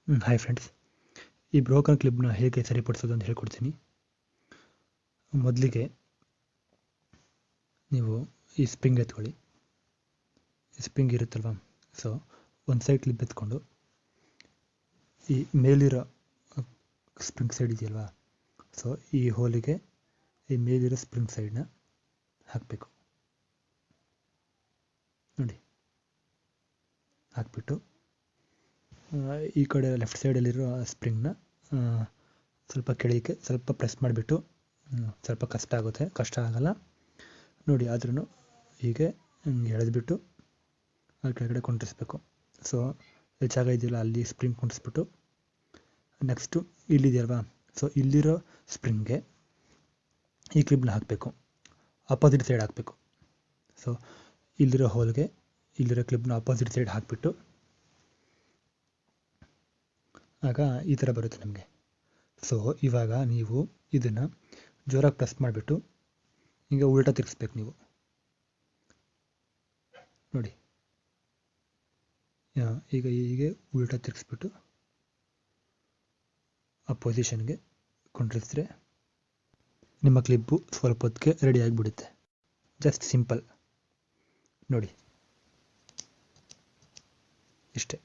Hi friends, ಈ broken ಕ್ಲಿಪ್ನ ಹೇಗೆ ಸರಿಪಡಿಸೋದು ಅಂತ ಹೇಳ್ಕೊಡ್ತೀನಿ. ಮೊದಲಿಗೆ ನೀವು ಈ ಸ್ಪ್ರಿಂಗ್ ಎತ್ಕೊಳ್ಳಿ. ಈ ಸ್ಪ್ರಿಂಗ್ ಇರುತ್ತಲ್ವ, ಸೊ ಒಂದು ಸೈಡ್ ಕ್ಲಿಪ್ ಎತ್ಕೊಂಡು ಈ ಮೇಲಿರೋ ಸ್ಪ್ರಿಂಗ್ ಸೈಡ್ ಇದೆಯಲ್ವಾ, ಸೊ ಈ ಹೋಲಿಗೆ ಈ ಮೇಲಿರೋ ಸ್ಪ್ರಿಂಗ್ ಸೈಡ್ನ ಹಾಕಬೇಕು. ನೋಡಿ, ಹಾಕ್ಬಿಟ್ಟು ಈ ಕಡೆ ಲೆಫ್ಟ್ ಸೈಡಲ್ಲಿರೋ ಸ್ಪ್ರಿಂಗ್ನ ಸ್ವಲ್ಪ ಕೆಳಗೆ ಸ್ವಲ್ಪ ಪ್ರೆಸ್ ಮಾಡಿಬಿಟ್ಟು, ಸ್ವಲ್ಪ ಕಷ್ಟ ಆಗಲ್ಲ ನೋಡಿ, ಆದ್ರೂ ಹೀಗೆ ಎಳೆದ್ಬಿಟ್ಟು ಅಲ್ಲಿ ಕೆಳಗಡೆ ಕುಂಟಿಸ್ಬೇಕು. ಸೊ ಎಲ್ಲಿ ಜಾಗ ಇದೆಯಲ್ಲ ಅಲ್ಲಿ ಸ್ಪ್ರಿಂಗ್ ಕುಂಟಿಸ್ಬಿಟ್ಟು, ನೆಕ್ಸ್ಟು ಇಲ್ಲಿದೆಯಲ್ವಾ, ಸೊ ಇಲ್ಲಿರೋ ಸ್ಪ್ರಿಂಗ್ಗೆ ಈ ಕ್ಲಿಪ್ನ ಹಾಕಬೇಕು, ಅಪೋಸಿಟ್ ಸೈಡ್ ಹಾಕಬೇಕು. ಸೊ ಇಲ್ಲಿರೋ ಹೋಲ್ಗೆ ಇಲ್ಲಿರೋ ಕ್ಲಿಪ್ನ ಅಪೋಸಿಟ್ ಸೈಡ್ ಹಾಕಿಬಿಟ್ಟು, ಆಗ ಈ ಥರ ಬರುತ್ತೆ ನಮಗೆ. ಸೊ ಇವಾಗ ನೀವು ಇದನ್ನು ಜೋರಾಗಿ ಪ್ರೆಸ್ ಮಾಡಿಬಿಟ್ಟು ಈಗ ಉಲ್ಟಾ ತಿರ್ಗಿಸ್ಬೇಕು ನೀವು. ನೋಡಿ, ಈಗ ಹೀಗೆ ಉಲ್ಟಾ ತಿರ್ಗಿಸ್ಬಿಟ್ಟು ಆ ಪೊಸಿಷನ್ಗೆ ಕೊಂಡಿಸಿದ್ರೆ ನಿಮ್ಮ ಕ್ಲಿಪ್ಪು ಸ್ವಲ್ಪ ಹೊತ್ತಿಗೆ ರೆಡಿ ಆಗಿಬಿಡುತ್ತೆ. ಜಸ್ಟ್ ಸಿಂಪಲ್ ನೋಡಿ, ಇಷ್ಟೇ.